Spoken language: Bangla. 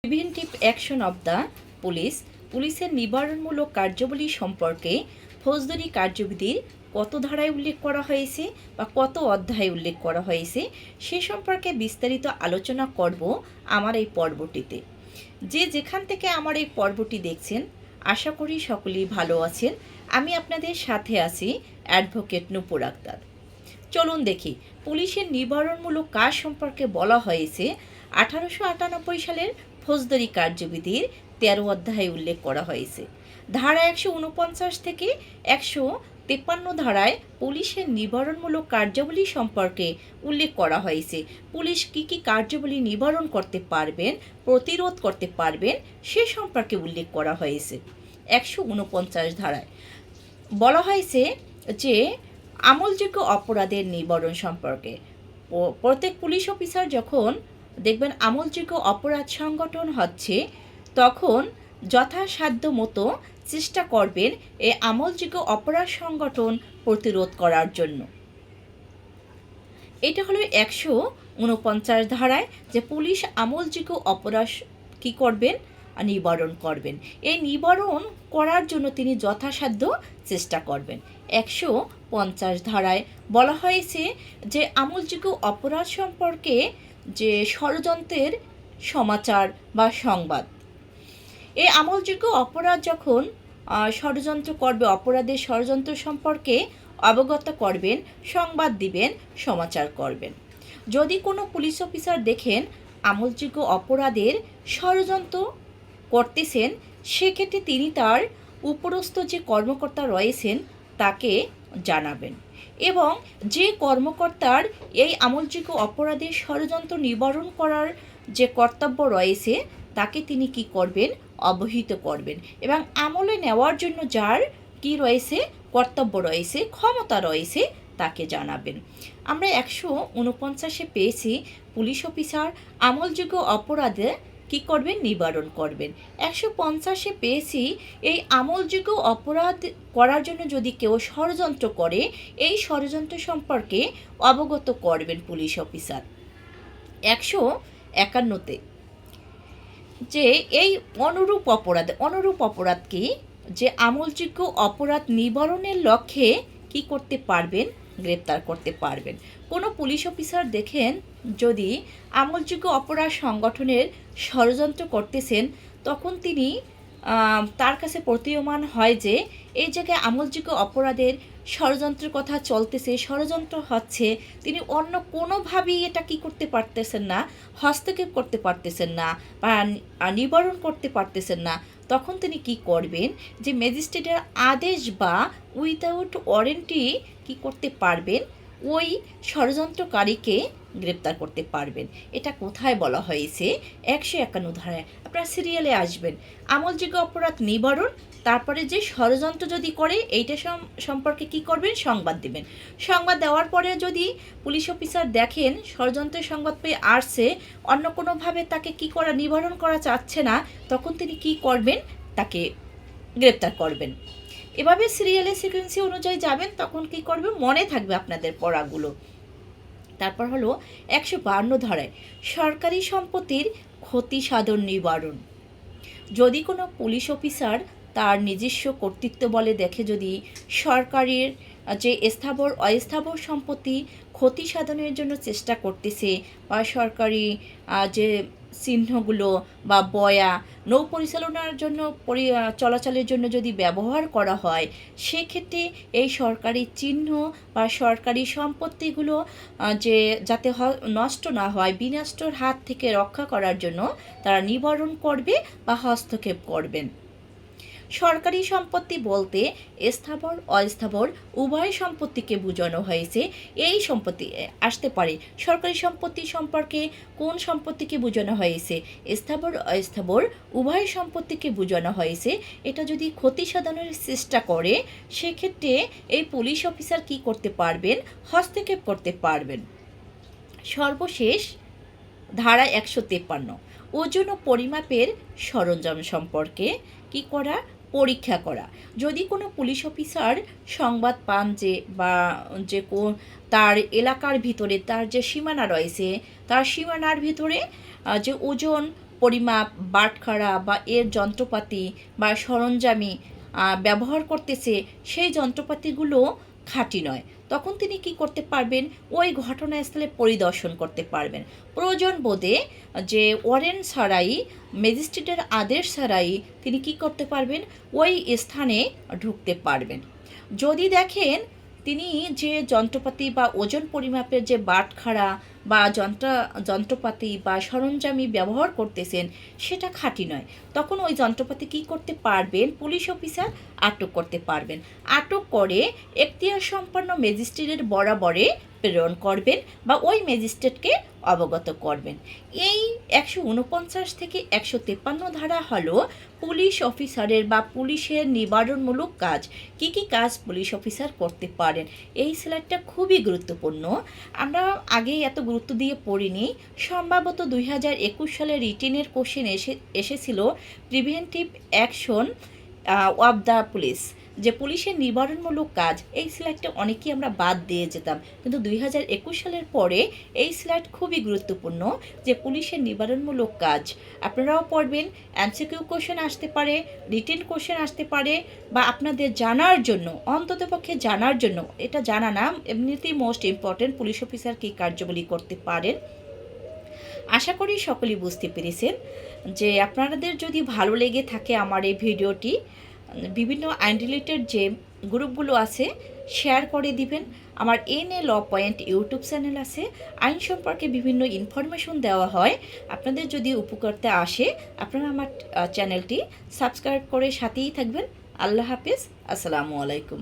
প্রিভেন্টিভ অ্যাকশন অব দ্য পুলিশের নিবারণমূলক কার্যাবলী সম্পর্কে ফৌজদারি কার্যবিধির কত ধারায় উল্লেখ করা হয়েছে বা কত অধ্যায়ে উল্লেখ করা হয়েছে সে সম্পর্কে বিস্তারিত আলোচনা করব আমার এই পর্বটিতে। যে যেখান থেকে আমার এই পর্বটি দেখছেন আশা করি সকলেই ভালো আছেন। আমি আপনাদের সাথে আছি অ্যাডভোকেট নূপুর আক্তার। চলুন দেখি পুলিশের নিবারণমূলক কাজ সম্পর্কে বলা হয়েছে 1898 সালের ফৌজদারি কার্যবিধির 13 অধ্যায়ে উল্লেখ করা হয়েছে। ধারা 149 থেকে 153 ধারায় পুলিশের নিবারণমূলক কার্যাবলী সম্পর্কে উল্লেখ করা হয়েছে। পুলিশ কী কী কার্যাবলী নিবারণ করতে পারবেন, প্রতিরোধ করতে পারবেন সে সম্পর্কে উল্লেখ করা হয়েছে। 149 ধারায় বলা হয়েছে যে আমলযোগ্য অপরাধের নিবারণ সম্পর্কে প্রত্যেক পুলিশ অফিসার যখন দেখবেন আমলযোগ্য অপরাধ সংগঠন হচ্ছে তখন যথাসাধ্য মতো চেষ্টা করবেন এই আমলযোগ্য অপরাধ সংগঠন প্রতিরোধ করার জন্য। এটা হলো 149 ধারায় যে পুলিশ আমলযোগ্য অপরাধ কী করবেন, নিবারণ করবেন। এই নিবারণ করার জন্য তিনি যথাসাধ্য চেষ্টা করবেন। 150 ধারায় বলা হয়েছে যে আমলযোগ্য অপরাধ সম্পর্কে যে ষড়যন্ত্রের সমাচার বা সংবাদ, এই আমলযোগ্য অপরাধ যখন ষড়যন্ত্র করবে, অপরাধের ষড়যন্ত্র সম্পর্কে অবগত করবেন, সংবাদ দিবেন, সমাচার করবেন। যদি কোনো পুলিশ অফিসার দেখেন আমলযোগ্য অপরাধের ষড়যন্ত্র করতেছেন সেক্ষেত্রে তিনি তার উপরস্থ যে কর্মকর্তা রয়েছেন তাকে জানাবেন এবং যে কর্মকর্তার এই আমলযোগ্য অপরাধের ষড়যন্ত্র নিবারণ করার যে কর্তব্য রয়েছে তাকে তিনি কি করবেন, অবহিত করবেন এবং আমলে নেওয়ার জন্য যার কি রয়েছে, কর্তব্য রয়েছে, ক্ষমতা রয়েছে তাকে জানাবেন। আমরা 149-এ পেয়েছি পুলিশ অফিসার আমলযোগ্য অপরাধে কী করবেন, নিবারণ করবেন। 150-এ পেয়েছি এই আমলযোগ্য অপরাধ করার জন্য যদি কেউ ষড়যন্ত্র করে এই ষড়যন্ত্র সম্পর্কে অবগত করবেন পুলিশ অফিসার। 151-তে যে এই অনুরূপ অপরাধ কি, যে আমলযোগ্য অপরাধ নিবারণের লক্ষ্যে কি করতে পারবেন, গ্রেপ্তার করতে পারবেন। কোনো পুলিশ অফিসার দেখেন যদি আমলযোগ্য অপরাধ সংগঠনের ষড়যন্ত্র করতেছেন তখন তিনি তার কাছে প্রতীয়মান হয় যে এই জায়গায় আমলযোগ্য অপরাধের ষড়যন্ত্রের কথা চলতেছে, ষড়যন্ত্র হচ্ছে, তিনি অন্য কোনোভাবেই এটা কি করতে পারতেছেন না, হস্তক্ষেপ করতে পারতেছেন না বা নিবারণ করতে পারতেছেন না, তখন তিনি কি করবেন, যে ম্যাজিস্ট্রেটের আদেশ বা উইদাউট ওয়ারেন্টি কি করতে পারবেন, ওই ষড়যন্ত্রকারীকে গ্রেপ্তার করতে পারবেন। এটা কোথায় বলা হয়েছে, 151 ধারায়। আপনারা সিরিয়ালে আসবেন, আমলযোগ্য অপরাধ নিবারণ, তারপরে যে ষড়যন্ত্র যদি করে এইটা সম্পর্কে কি করবেন, সংবাদ দেবেন। সংবাদ দেওয়ার পরে যদি পুলিশ অফিসার দেখেন ষড়যন্ত্রের সংবাদ পেয়ে আসছে, অন্য কোনোভাবে তাকে কি করা, নিবারণ করা চাচ্ছে না, তখন তিনি কি করবেন, তাকে গ্রেপ্তার করবেন। এভাবে সিরিয়ালে সিকোয়েন্সি অনুযায়ী যাবেন, তখন কি করবে মনে থাকবে আপনাদের পড়াগুলো। তারপর হলো 152 ধারায় সরকারি সম্পত্তির ক্ষতি সাধন নিবারণ। যদি কোনো পুলিশ অফিসার তার নিজস্ব কর্তৃত্ব বলে দেখে যদি সরকারের যে স্থাবর অস্থাবর সম্পত্তি ক্ষতি সাধনের জন্য চেষ্টা করতেছে বা সরকারি যে চিহ্নগুলো বা বয়া নৌ পরিচালনার জন্য চলাচলের জন্য যদি ব্যবহার করা হয়, সেক্ষেত্রে এই সরকারি চিহ্ন বা সরকারি সম্পত্তিগুলো যে যাতে নষ্ট না হয়, বিনষ্টর হাত থেকে রক্ষা করার জন্য তারা নিবারণ করবে বা হস্তক্ষেপ করবেন। সরকারি সম্পত্তি বলতে স্থাবর অস্থাবর উভয় সম্পত্তিকে বোঝানো হয়েছে। এই সম্পত্তি আসতে পারে সরকারি সম্পত্তি সম্পর্কে কোন সম্পত্তিকে বোঝানো হয়েছে, স্থাবর অস্থাবর উভয় সম্পত্তিকে বোঝানো হয়েছে। এটা যদি ক্ষতি সাধনের চেষ্টা করে সেক্ষেত্রে এই পুলিশ অফিসার কি করতে পারবেন, হস্তক্ষেপ করতে পারবেন। সর্বশেষ ধারা 153 ওজন ও পরিমাপের সরঞ্জাম সম্পর্কে কি করা, পরীক্ষা করা। যদি কোনো পুলিশ অফিসার সংবাদ পান যে বা যে তার এলাকার ভিতরে তার যে সীমানা রয়েছে তার সীমানার ভিতরে যে ওজন পরিমাপ, বাটখারা বা এর যন্ত্রপাতি বা সরঞ্জামি ব্যবহার করতেছে, সেই যন্ত্রপাতিগুলো খাঁটি নয়, তখন তিনি কি করতে পারবেন, ওই ঘটনাস্থলে পরিদর্শন করতে পারবেন। প্রয়োজন বোধে যে ওয়ারেন্ট ছাড়াই, ম্যাজিস্ট্রেটের আদেশ ছাড়াই তিনি কি করতে পারবেন, ওই স্থানে ঢুকতে পারবেন। যদি দেখেন তিনি যে যন্ত্রপাতি বা ওজন পরিমাপের যে বাটখারা বা যন্ত্রপাতি বা সরঞ্জামি ব্যবহার করতেছেন সেটা খাঁটি নয়, তখন ওই যন্ত্রপাতি কী করতে পারবেন, পুলিশ অফিসার আটক করতে পারবেন। আটক করে এখতিয়ার সম্পন্ন ম্যাজিস্ট্রেটের বরাবরে প্রেরণ করবেন বা ওই ম্যাজিস্ট্রেটকে অবগত করবেন। এই 149 থেকে 153 ধারা হলো পুলিশ অফিসারের বা পুলিশের নিবারণমূলক কাজ। কি কি কাজ পুলিশ অফিসার করতে পারেন, এই স্লাইডটা খুবই গুরুত্বপূর্ণ। আমরা আগে এত গুরুত্ব দিয়ে পড়িনি, সম্ভবত 2021 সালে রিটেনের কোশ্চেন এসেছিল preventive action of the police, যে পুলিশের নিবারণমূলক কাজ। এই স্লাইডটা অনেকেই আমরা বাদ দিয়ে যেতাম, কিন্তু 2021 সালের পরে এই স্লাইড খুবই গুরুত্বপূর্ণ, যে পুলিশের নিবারণমূলক কাজ আপনারাও পড়বেন। এমসিকিউ কোশ্চেন আসতে পারে, রিটেন কোশ্চেন আসতে পারে, বা আপনাদের জানার জন্য, অন্ততপক্ষে জানার জন্য, এটা জানা না এমনিতেই মোস্ট ইম্পর্টেন্ট, পুলিশ অফিসার কী কার্যাবলী করতে পারেন। আশা করি সকলেই বুঝতে পেরেছেন। যে আপনাদের যদি ভালো লেগে থাকে আমার এই ভিডিওটি, বিভিন্ন আইন রিলেটেড যে গ্রুপগুলো আছে শেয়ার করে দিবেন। আমার এনএ ল পয়েন্ট ইউটিউব চ্যানেল আছে, আইন সম্পর্কে বিভিন্ন ইনফরমেশন দেওয়া হয়। আপনাদের যদি উপকারতে আসে, আপনারা আমার চ্যানেলটি সাবস্ক্রাইব করে সাথেই থাকবেন। আল্লাহ হাফিজ, আসসালামু আলাইকুম।